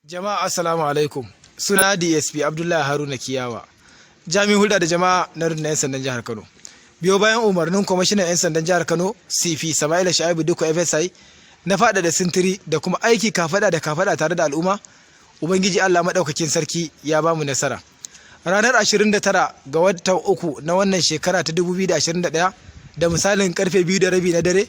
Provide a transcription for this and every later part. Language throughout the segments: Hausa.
Jama'a assalamu alaikum. Suna DSP Abdullahi Haruna Kiyawa. Jami'in hulɗa da jama'a na rundunar 'yan sandan jihar Kano. Biyo bayan umarnin kwamishinan 'yan sandan jihar Kano CP Sama'ila Sha'ibu Dukko FSI na faɗa da sintiri da kuma aiki kafaɗa da kafaɗa tare da al'umma, Ubangiji Allah maɗaukakin sarki ya bamu nasara. Ranar 29 ga watan uku na wannan shekara ta 2021 da misalin karfe 2:30 na dare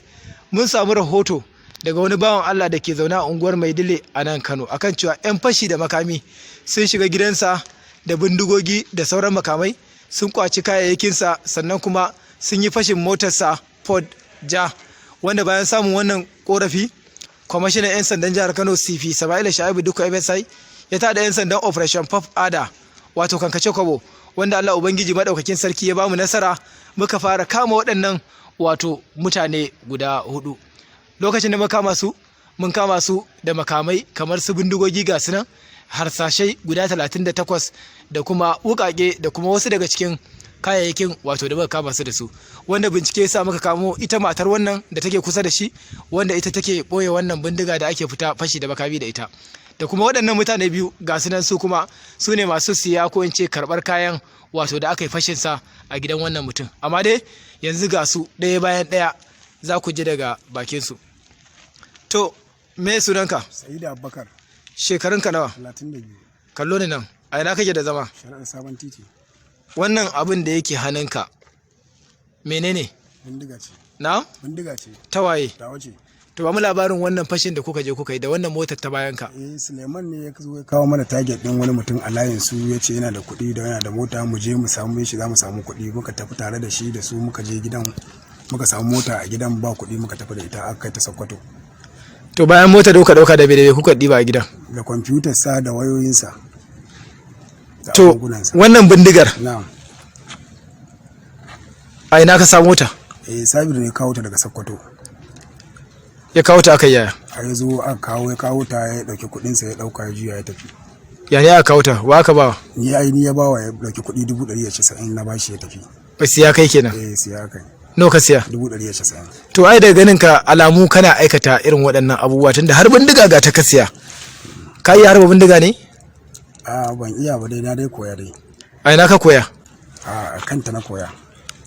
mun samu rahoto daga wani bawan Allah da ke zaune a unguwar Maidile a nan Kano akan cewa 'yan fashi da makami sun shiga gidansa da bindigogi da sauran makamai sun kwaci kayayyakinsa sannan kuma sun yi fashin motarsa Ford ja, wanda bayan samun wannan korafi kwamishinan 'yan sandan jihar Kano CP Sama'ila Sha'ibu Dukko FSI ya tada 'yan sandan Operation Puff Ada wato kankace kwabo, wanda Allah Ubangiji madaukakin sarki ya bamu nasara muka fara kama waɗannan wato mutane guda 4. Lokacin da mun kama su da makamai kamar su bindigogi ga su nan, harsashai guda 38 da kuma wukake da kuma wasu daga cikin kayayyakin wato da muka kama su da su, wanda bincike ya sa muka kamo ita matar wannan da take kusa da shi, wanda ita take boye wannan bindiga da ake fita fashi da makami da ita, da kuma waɗannan mutane biyu ga su nan su kuma su ne masu siya ko in ce karɓar kayan wato da aka yi fashin sa a gidan wannan mutum. Amma dai yanzu ga su ɗaya bayan ɗaya za ku ji daga bakin su. To me sunanka? Sa'idu Abubakar. Shekarunka nawa? 32. Kallo ne nan. A ina kake da zama? Shari'ar Sabon Titi. Wannan abin da yake hannunka menene? Bindiga ce. Na? Bindiga ce. Ta waye? Ta wace. To ba mu labarin wannan fashin da kuka je kuka yi da wannan motar ta bayan ka. Suleiman ne ya zo ya kawo mana target din wani mutum a layin su, ya ce yana da kuɗi da yana da mota, mu je mu samu shi, za mu samu kuɗi. Muka tafi tare da shi da su, muka je gidan, muka samu mota a gidan ba kuɗi, muka tafi da ita aka kai ta Sokoto. To bayan mota da kuka dauka da bai kuka ɗiba a gidan? Da kwamfutar sa da wayoyinsa. To wannan bindigar na'am, a ina ka samu ta? Sabir ne kawo ta daga Sokoto. Ya kawo ta aka yaya? A ya zo aka kawo, ya kawo ta, ya dauki kuɗinsa ya dauka ya juya ya tafi. Ya ne aka kawo ta? Wa aka ba? Ni ya bawa, ya dauki kuɗi 190 na bashi ya tafi. Ba siya kai kenan? Siya kai. Nawa ka siya? 190. To ai da ganin ka alamu kana aikata irin waɗannan abubuwa tunda har bindiga ga ta ka siya. Ka iya harba bindiga ne? Ban iya ba dai, na dai koya dai. A ina ka koya? A kanta na koya.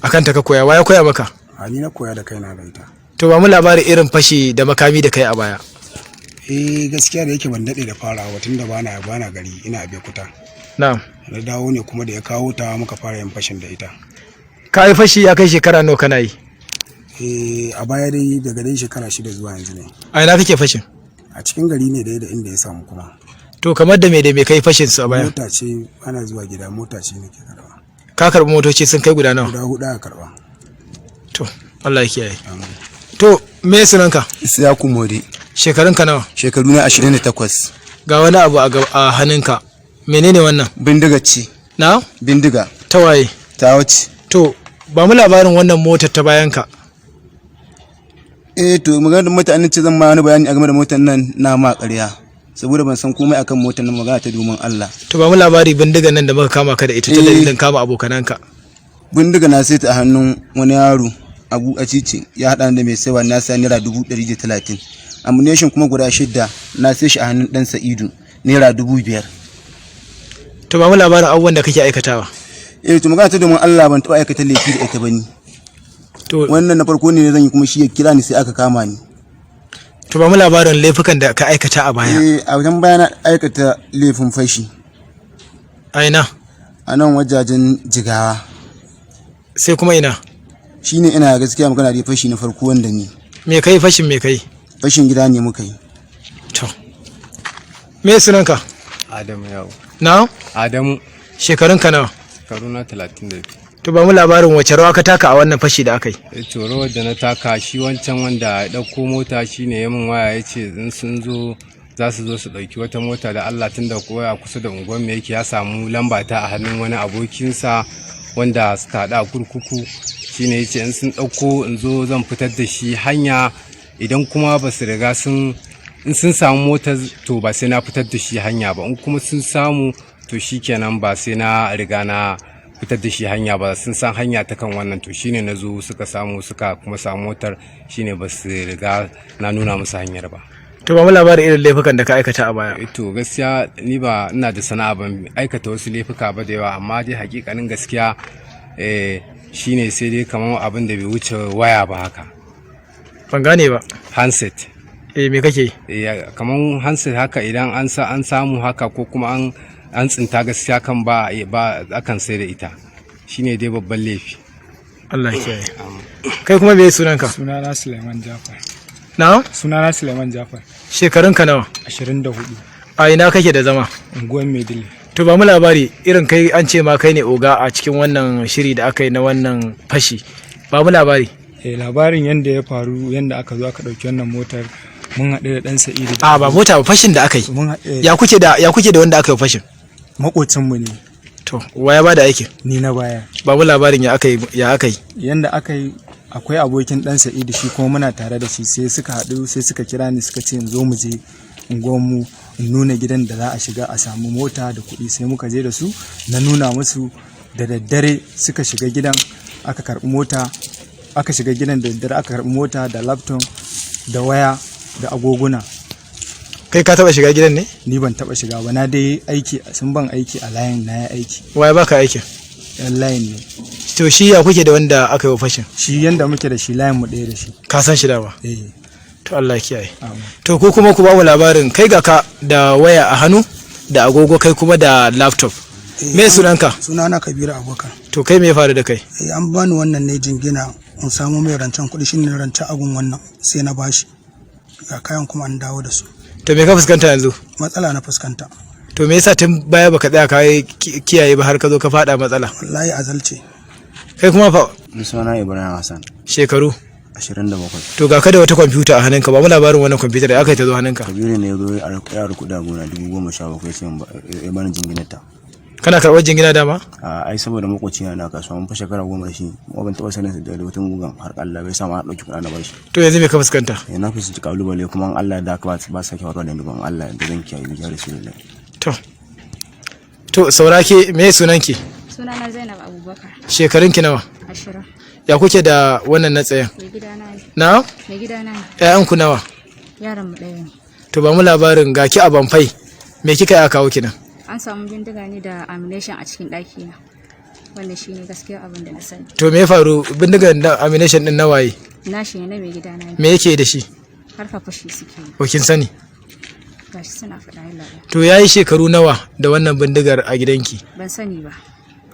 A kanta ka koya? Wa ya koya maka? Ni na koya da kaina da ita. To ba mu labarin irin fashi da makami da kai a baya. Gaskiya da yake ban daɗe da farawa, tunda bana gari, ina Abeokuta. Na'am. Na dawo ne kuma da ya kawo ta muka fara yin fashin da ita. Ka yi fashi ya kai shekara nawa kana yi? A baya dai daga dai shekara 6 zuwa yanzu ne. A ina kake fashin? A cikin gari ne dai da inda ya samu kuma. To kamar da me kai fashin su a baya? Mota ce, ana zuwa gida, mota ce nake karba. Ka karbi motoci sun kai guda nawa? Guda 4 aka karba. To Allah ya kiyaye. To me sunanka? Isiyaku Modi. Shekarunka nawa? Shekaru na 28. Ga wani abu a hannunka. Menene wannan? Bindiga ce. Na? Bindiga. Ta waye? Ta wace. To ba mu labarin wannan motar ta bayan ka. To maganar mutanen ce zan ma wani bayani a game da motar nan na ma ƙarya. Saboda ban san komai akan motar nan, magana ta domin Allah. To ba mu labari bindigan nan da muka kama ka da ita ta dalilin kama abokananka. Bindiga na sai ta a hannun wani yaro Abu a Cici, ya haɗa da mai saiwa na sai naira 130. Ammunition kuma guda 6 na sai shi a hannun dan Sa'idu naira 5,000. To ba mu labarin abubuwan da kake aikatawa. To magana ta domin Allah, ban taɓa aikata laifi da ita bane. To wannan na farko ne zan yi, kuma shi ya kira ni sai aka kama ni. To ba mu labarin laifukan da ka aikata a baya. A wajen baya na aikata laifin fashi. A ina? A nan wajajen Jigawa. Sai kuma ina? Shine ina gaskiya magana da fashi na farko wanda ni. Me kai fashin me kai? Fashin gida ne muka yi. To me sunanka? Adamu yawo. Na? Adamu. Shekarunka nawa? Karuna 32. To ba mu labarin wace rawa ka taka a wannan fashi da aka yi? To rawar da na taka, shi wancan wanda ya dauko mota shine ya min waya, ya ce in sun zo za su zo su dauki wata mota da Allah, tunda koya kusa da unguwar me yake ya samu lamba ta a hannun wani abokinsa wanda suka haɗa a kurkuku, shine ya ce in sun dauko in zo zan fitar da shi hanya, idan kuma ba su riga in sun samu motar to ba sai na fitar da shi hanya ba, in kuma sun samu to shikenan ba sai na riga na fitar da shi hanya ba, sun san hanya ta kan wannan, to shine na zo suka samu, suka kuma samu motar, shine ba su riga na nuna musu hanyar ba. To ba mu labarin irin laifukan da ka aikata a baya. To gaskiya ni ba ina da sana'a ban aikata wasu laifuka ba da yawa, amma dai hakikanin gaskiya shine sai dai kamar abin da bai wuce waya ba haka. Ban gane ba. Handset. Me kake? Kamar handset haka idan an samu haka ko kuma an tsinta gaskiya kan ba akan sai da ita. Shine dai babban laifi. Allah ya kiyaye. Kai kuma me sunanka? Sunana Suleiman Jafar. Na'am? Sunana Suleiman Jafar. Shekarunka nawa? 24. A ina kake da zama? Unguwar Maidile. To ba mu labari irin kai an ce ma kai ne oga a cikin wannan shiri da aka yi na wannan fashi. Ba mu labari. Labarin yanda ya faru, yanda aka zo aka dauki wannan motar, mun haɗu da ɗan Sa'idu. Ba mota ba, fashin da aka yi. Ya kuke da wanda aka yi fashin? Maƙwabcinmu ne. To waya ba da aikin? Ni na baya. Ba mu labarin ya aka yi. Yanda aka yi, akwai abokin ɗan Sa'idu, shi kuma muna tare da shi, sai suka haɗu, sai suka kira ni suka ce in zo mu je unguwarmu in nuna gidan da za a shiga a samu mota da kuɗi. Sai muka je da su, na nuna musu, da daddare suka shiga gidan, aka karɓi mota, aka shiga gidan da daddare aka karɓi mota da laptop da waya da agoguna. Kai ka taba shiga gidan ne? Ni ban taba shiga ba, na dai aiki, sun ban aiki a layin, na ya aiki. Waye baka aikin? Yan layin ne. To shi ya kuke da wanda aka yi fashin? Shi yanda muke da shi, layin mu ɗaya da shi. Ka san shi da ba? To Allah ya kiyaye. Amin. To ku kuma ku ba mu labarin, kai ga ka da waya a hannu da agogo, kai kuma da laptop. Me sunanka? Sunana Kabiru Abubakar. To kai me ya faru da kai? An bani wannan ne jingina in samu mai rancen kuɗi, shine rancen agun wannan sai na bashi. Ga kayan kuma an dawo da su. To me ka fuskanta yanzu? Matsala na fuskanta. To me yasa tun baya baka tsaya ka kiyaye ba har ka zo ka fada matsala? Wallahi azalce. Kai kuma fa? Suna Ibrahim Hassan. Shekaru? 27. To ga ka da wata kwamfuta a hannunka, ba mu labarin wannan kwamfuta da aka yi ta zo hannunka. Kabiru ne ya zo ya rukuda gona 17,000 sai ya bani jinginarta. Kana karɓar jingina dama? Ai saboda makoci na kasuwa mun fa shekara 10 da shi, kuma ban taɓa sanin da wata gugan har Allah bai samu har ɗauki kuɗa na bashi. To yanzu me ka fuskanta? Na fuskanci kalubale kuma Allah da ka ba sake faruwa da ni ban Allah da zan kiyaye biyar Rasulullahi. To saurake me sunanki? Sunana Zainab Abubakar. Shekarunki nawa? 20. Ya kuke da wannan na tsayen? Mai gidana ne. Na? Mai gidana ne. ƴaƴanku nawa? Yaran mu ɗaya ne. To ba mu labarin, ga ki a Banfai, me kika yi a kawo ki nan? An samu bindiga ne da ammunition a cikin ɗaki na. Wannan shine gaskiya abin da na sani. To me ya faru, bindigar da ammunition din nawaye? Nashi ne, na mai gidana ne. Me yake da shi? Harka fashi suke yi. Ko kin sani? Gashi suna faɗa yin labarai. To yayi shekaru nawa da wannan bindigar a gidanki? Ban sani ba.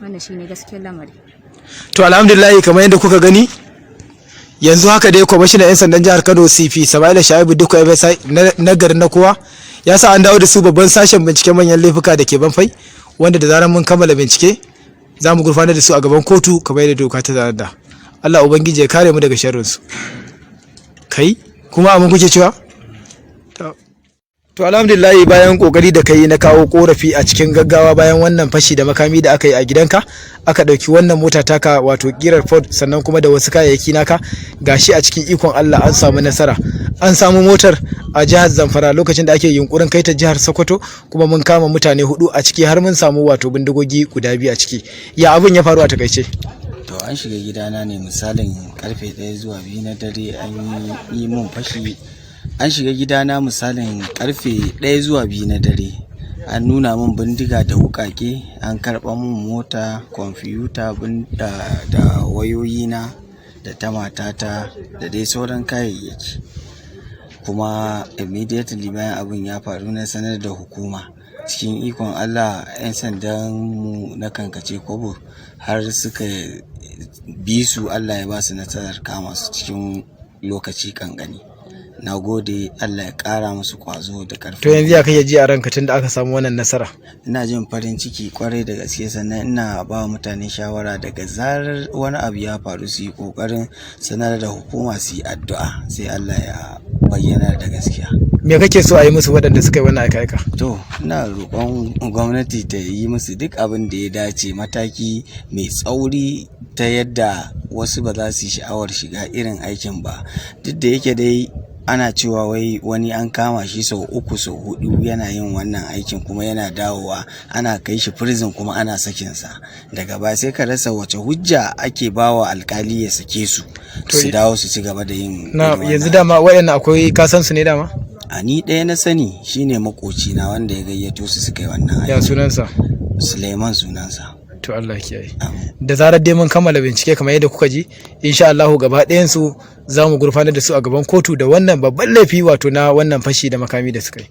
Wannan shine gaskiyar lamari. To alhamdulillah, kamar yadda kuka gani, yanzu haka dai kwamishinan 'yan sandan jihar Kano CP Sama'ila Shaibu Dukko FSI na garin na kowa ya sa an dawo da su babban sashen binciken manyan laifuka da ke Banfai, wanda da zarar mun kammala bincike za mu gurfanar da su a gaban kotu kamar yadda doka ta zanar. Allah ubangiji ya kare mu daga sharrin su. Kai kuma amin kuke cewa? To alhamdulillah, bayan kokari da kai na kawo korafi a cikin gaggawa bayan wannan fashi da makami da aka yi a gidanka, aka dauki wannan mota taka wato kirar Ford, sannan kuma da wasu kayayyaki naka, gashi a cikin ikon Allah an samu nasara. An samu motar a jihar Zamfara lokacin da ake yunkurin kai ta jihar Sokoto, kuma mun kama mutane 4 a ciki, har mun samu wato bindigogi guda 2 a ciki. Ya abin ya faru a takaice? To an shiga gidana ne misalin karfe 1 zuwa 2 na dare, an yi mun fashi. An shiga gidana misalin karfe 1 zuwa 2 na dare, an nuna min bindiga da wukake, an karɓa min mota, kwamfuta da wayoyina da ta matata da dai sauran kayayyaki. Kuma immediately bayan abin ya faru na sanar da hukuma. Cikin ikon Allah 'yan sandan mu na kankace kobo har suka bi su, Allah ya ba su nasarar kama su cikin lokaci kankani. Na gode, Allah ya ƙara musu ƙwazo da ƙarfi. To yanzu ya kake ji a ranka tun da aka samu wannan nasara? Ina jin farin ciki kwarai da gaske, sannan ina ba mutane shawara daga zarar wani abu ya faru su yi ƙoƙarin sanar da hukuma, su yi addu'a, sai Allah ya bayyana da gaskiya. Me kake so a yi musu waɗanda suka yi wannan aika-aika? To, ina roƙon gwamnati ta yi musu duk abin da ya dace, mataki mai tsauri ta yadda wasu ba za su yi sha'awar shiga irin aikin ba. Duk da yake dai ana cewa wai wani an kama shi sau 3 sau 4 yana yin wannan aikin kuma yana dawowa, ana kai shi prison kuma ana sakinsa. Daga baya sai ka rasa wace hujja ake bawa alkali ya sake su su dawo su ci gaba da yin. Na yanzu dama waɗannan akwai kasan su ne dama? A ni ɗaya na sani shine makocina wanda ya gayyato su suka yi wannan aiki. Ya sunansa? Suleiman sunansa. To Allah kiyaye. Da zarar dai mun kammala bincike kamar yadda kuka ji, insha Allah gaba ɗayan su za mu gurfanar da su a gaban kotu da wannan babban laifi wato na wannan fashi da makami da suka yi.